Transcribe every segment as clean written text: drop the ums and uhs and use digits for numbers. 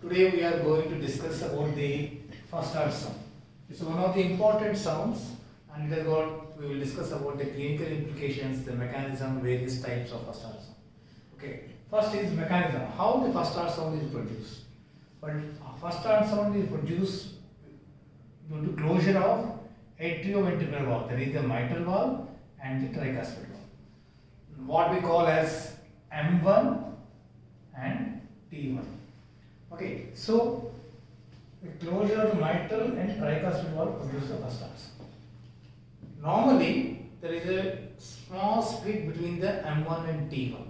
Today we are going to discuss about the first art sound. It's one of the important sounds, and it has got, we will discuss about the clinical implications, the mechanism, various types of first art sound. Okay, first is mechanism, how the first art sound is produced. But first art sound is produced due to closure of atrioventricular valve, that is the mitral valve and the tricuspid valve. What we call as M1 and T1. Okay, so the closure of the mitral and tricuspid valve produces the first art sound. Normally, there is a small split between the M1 and T1,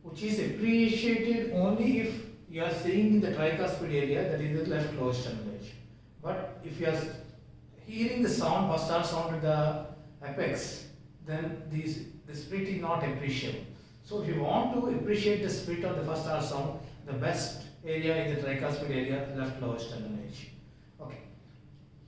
which is appreciated only if you are seeing in the tricuspid area, that is the left lower sternal. But if you are hearing the sound, first art sound at the apex, then the split is not appreciable. So if you want to appreciate the split of the first art sound, the best area is the tricuspid area, left lower sternal edge. Okay.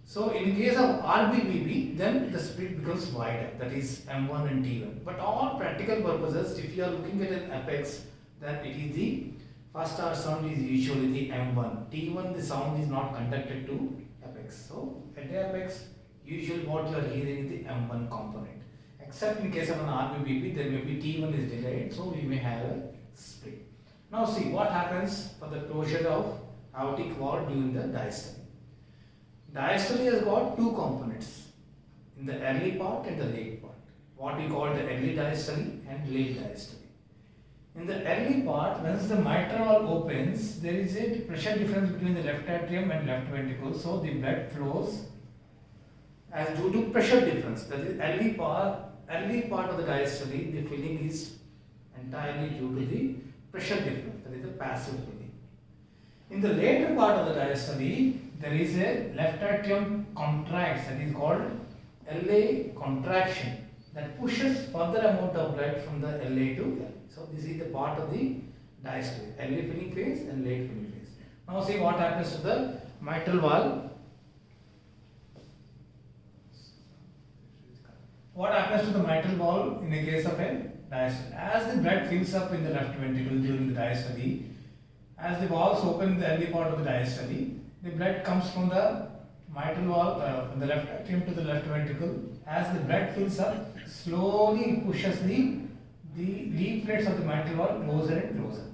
So in case of RBBB, then the split becomes wider, that is M1 and T1. But all practical purposes, if you are looking at an apex, then it is the first art sound is usually the M1. T1, the sound is not conducted to apex. So at the apex, usually what you are hearing is the M1 component. Except in case of an RBBB, there may be T1 is delayed, so we may have a split. Now see what happens for the closure of aortic valve during the diastole. Diastole has got two components, in the early part and the late part. What we call the early diastole and late diastole. In the early part, once the mitral valve opens, there is a pressure difference between the left atrium and left ventricle, so the blood flows as due to pressure difference. That is early part of the diastole, the filling is entirely due to the pressure difference, that is the passive filling. In the later part of the diastole, there is a left atrium contracts, that is called LA contraction, that pushes further amount of blood from the LA to L. So this is the part of the diastole, early filling phase and late filling phase. Now see what happens to the mitral valve. What happens to the mitral valve in the case of a diastole? As the blood fills up in the left ventricle during the diastole, as the valves open in the early part of the diastole, the blood comes from the mitral valve, from the left atrium to the left ventricle. As the blood fills up, slowly pushes the leaflets of the mitral valve closer and closer.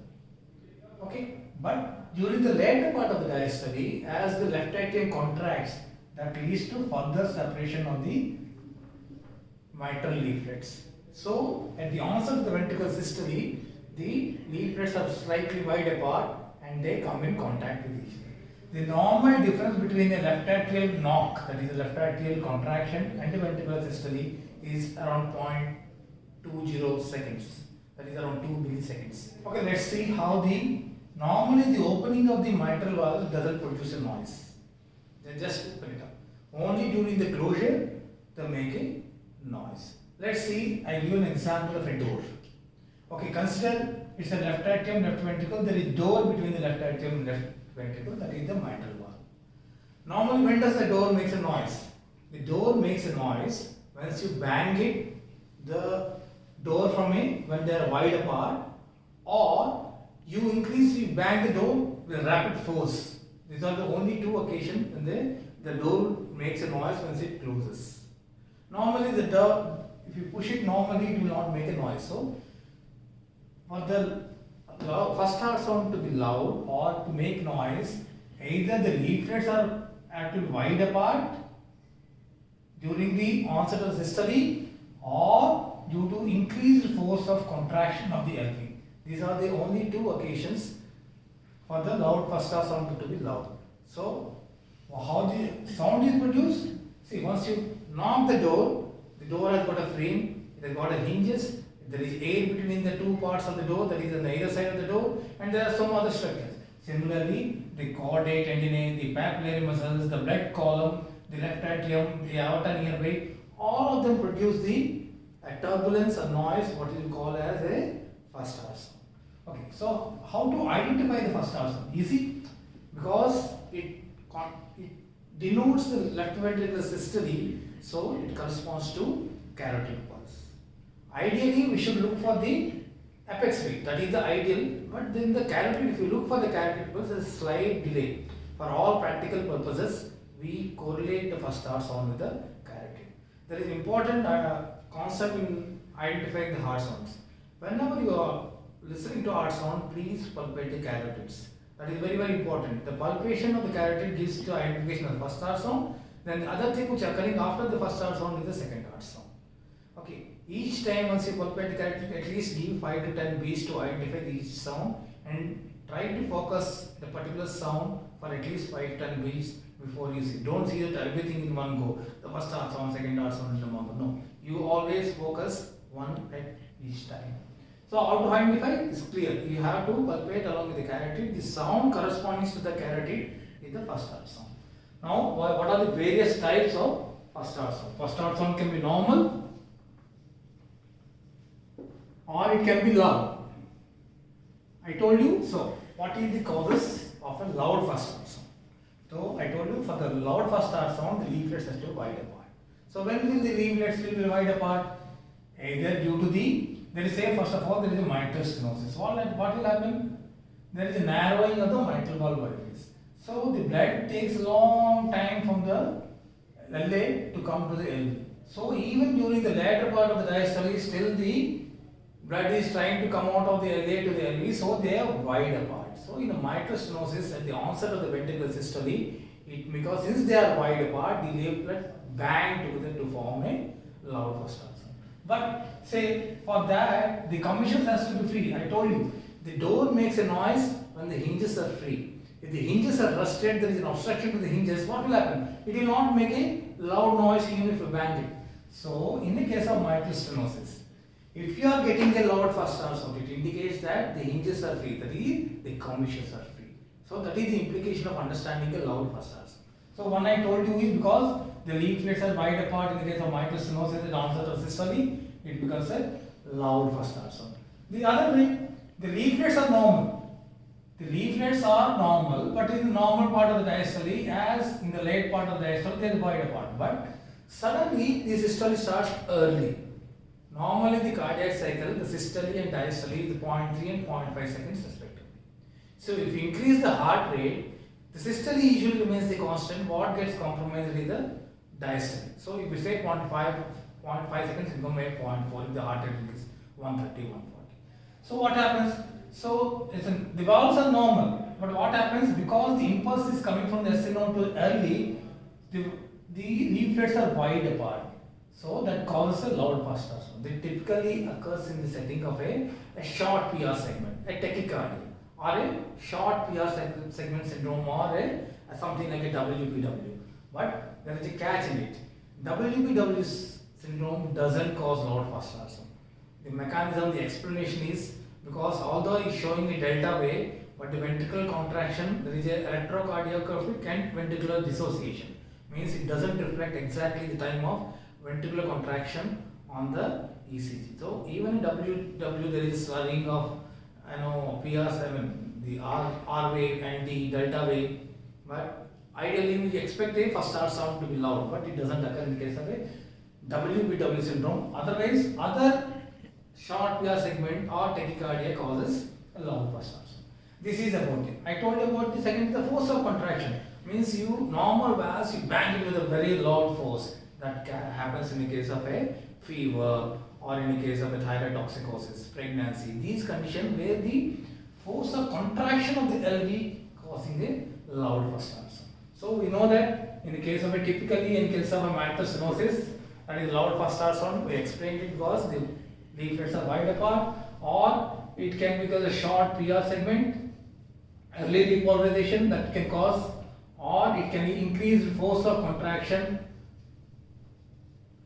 Okay, but during the later part of the diastole, as the left atrium contracts, that leads to further separation of the mitral leaflets. So at the onset of the ventricular systole, the leaflets are slightly wide apart and they come in contact with each other. The normal difference between the left atrial knock, that is the left atrial contraction, and the ventricular systole is around 0.20 seconds, that is around 2 milliseconds. Okay, let's see how normally the opening of the mitral valve doesn't produce a noise. They just open it up. Only during the closure they make a noise. Let's see, I give an example of a door. Okay, consider it's a left atrium, left ventricle, there is door between the left atrium and left ventricle, that is the mitral valve. Normally when does the door makes a noise? The door makes a noise once you bang it, the door when they are wide apart, or you bang the door with rapid force. These are the only two occasions when the door makes a noise once it closes. Normally the door, if you push it normally, it will not make a noise. So for the first art sound to be loud or to make noise, either the leaflets are actually wide apart during the onset of the systole, or due to increased force of contraction of the LV. These are the only two occasions for the first art sound to be loud. So how the sound is produced? See, once you knock the door has got a frame, it has got a hinges, there is air between the two parts of the door, that is on either side of the door, and there are some other structures. Similarly, the chordae tendineae, the papillary muscles, the blood column, the left atrium, the aorta nearby, all of them produce a turbulence or noise, what you call as a first art sound. Okay, so how to identify the first art sound? Easy, because it denotes the left ventricular systole, so it corresponds to carotid pulse. Ideally, we should look for the apex rate, that is the ideal. But then the carotid, if you look for the carotid pulse, there is a slight delay. For all practical purposes, we correlate the first heart sound with the carotid. There is important concept in identifying the heart sounds. Whenever you are listening to heart sound, please palpate the carotids. That is very, very important. The palpation of the carotid gives the identification of the first heart sound. Then the other thing which occurring after the first heart sound is the second heart sound. Okay. Each time once you palpate the carotid, at least give 5 to 10 beats to identify each sound and try to focus the particular sound for at least 5 to 10 beats before you see. Don't see that everything in one go. The first heart sound, second heart sound in one go. No. You always focus one at each time. So how to identify is clear. You have to palpate along with the carotid. The sound corresponding to the carotid is the first heart sound. Now, what are the various types of first heart sound? First heart sound can be normal or it can be loud. I told you. So, what is the causes of a loud first heart sound? So, I told you for the loud first heart sound, the leaflets has to be wide apart. So, when will the leaflets will be wide apart? Either due to there is first of all there is a mitral stenosis. What will happen? There is a narrowing of the mitral valve orifice. So the blood takes a long time from the LA to come to the LV. So even during the latter part of the diastole, still the blood is trying to come out of the LA to the LV, so they are wide apart. So in the mitral stenosis at the onset of the ventricular systole, because since they are wide apart, the leaflet bang together to form a loud first heart sound. But say for that the commissures has to be free. I told you the door makes a noise when the hinges are free. If the hinges are rusted, there is an obstruction to the hinges. What will happen? It will not make a loud noise even if you bang it. So in the case of mitral stenosis, if you are getting a loud first heart sound, it indicates that the hinges are free. That is, the commissures are free. So that is the implication of understanding a loud first heart sound. So one I told you is because the leaflets are wide apart in the case of mitral stenosis at the onset of systole, it becomes a loud first heart sound. The other thing, the leaflets are normal. The leaflets are normal, but in the normal part of the diastole, as in the late part of the diastole, they are wide apart. But suddenly the systole starts early. Normally the cardiac cycle, the systole and diastole is 0.3 and 0.5 seconds respectively. So if you increase the heart rate, the systole usually remains the constant. What gets compromised is the diastole. So if you say 0.5 seconds, it will make 0.4 if the heart rate is 130, 140. So what happens? So the valves are normal, but what happens, because the impulse is coming from the SN node to early, the leaflets are wide apart. So that causes a loud first heart sound. It typically occurs in the setting of a short PR segment, a tachycardia, or a short PR segment syndrome, or something like a WPW. But there is a catch in it. WPW syndrome doesn't cause loud first heart sound. The mechanism, the explanation is because although it is showing a delta wave, but the ventricular contraction, there is a electrocardiographic and ventricular dissociation. Means it doesn't reflect exactly the time of ventricular contraction on the ECG. So even in WW there is slurring of PR7, the R wave and the delta wave, but ideally we expect a first heart sound to be loud, but it doesn't occur in the case of a WPW syndrome. Otherwise, other short PR segment or tachycardia causes a loud first heart sound. This is about it. I told you about the second, the force of contraction. Means you normal valves, you bang it with a very loud force. That happens in the case of a fever or in the case of a thyrotoxicosis, pregnancy. These conditions where the force of contraction of the LV causing a loud first heart sound. So we know that in the case of typically in case of a mitral stenosis, that is loud first heart sound. We explained it because the leaflets are wide apart, or it can be because a short PR segment, early repolarization that can cause, or it can increase force of contraction,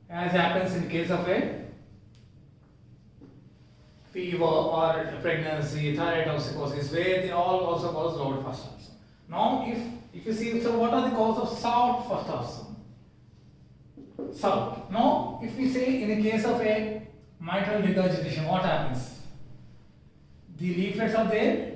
as happens in the case of a fever or a pregnancy, thyrotoxicosis, where they all also cause loud first heart sound. Now, if you see, so what are the causes of soft first heart sound? Soft. Now, if we say in the case of a mitral regurgitation, what happens? The leaflets are there.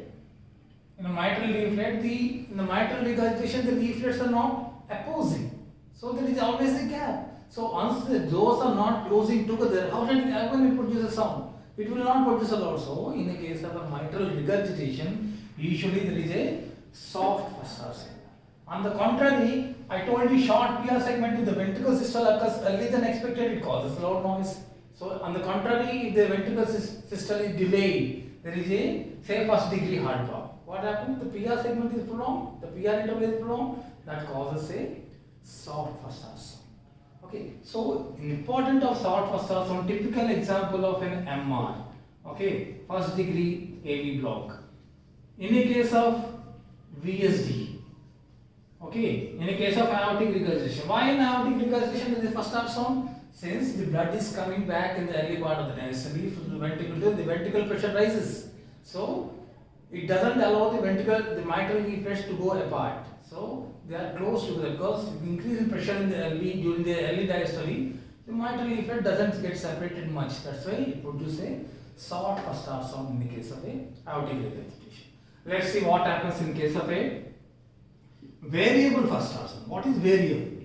In a mitral leaflet, in the mitral regurgitation, the leaflets are not opposing. So there is always a gap. So once those are not closing together, how can it produce a sound? it will not produce a loud. So in the case of a mitral regurgitation, usually there is a soft first R signal. On the contrary, I told you short PR segment, if the ventricle systole occurs earlier than expected, it causes loud noise. So on the contrary, if the ventricle systole is delayed, there is a say first degree heart block. What happens? The PR segment is prolonged, the PR interval is prolonged, that causes a soft first R sound. Okay, so important of soft first R sound, typical example of an MR. Okay, first degree AV block. In a case of VSD, okay, in a case of aortic regurgitation. Why in aortic regurgitation is the first R sound? Since the blood is coming back in the early part of the diastole from the ventricle pressure rises. So it doesn't allow the mitral leaflets to go apart. So they are close together because increase in pressure in the during the early diastole, the mitral leaflet doesn't get separated much. That's why it produces a soft first R sound in the case of a aortic regurgitation. Let's see what happens in case of a variable first R sound. What is variable?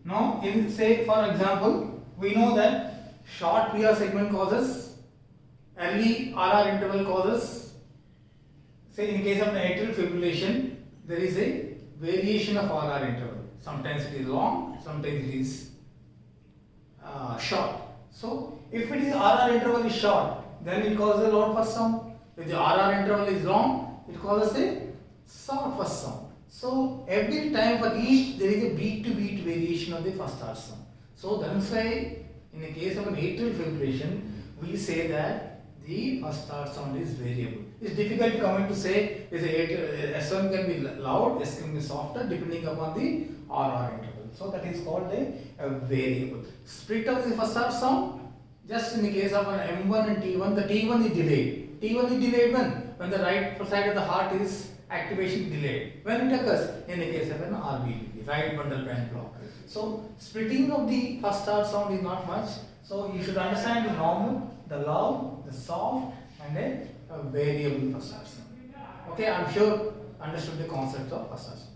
Now, in say for example, we know that short PR segment causes, early RR interval causes. Say in case of atrial fibrillation, there is a variation of RR interval. Sometimes it is long, sometimes it is short. So, if it is RR interval is short, then it causes a loud first sound. If the RR interval is long, it causes a soft first sound. So every time for each there is a beat to beat variation of the first R sound. So that's why in the case of an atrial fibrillation, we say that the first R sound is variable. It's difficult to comment to say is S1 can be loud, S can be softer depending upon the RR interval. So that is called a variable. Split of the first R sound, just in the case of an M1 and T1, the T1 is delayed. T1 is delayed when the right side of the heart is activation delayed. When it occurs in the case of an RBD, right bundle branch block. So splitting of the first R sound is not much. So you should understand the normal, the loud, the soft, and a variable first R sound. Okay, I'm sure understood the concept of first R sound.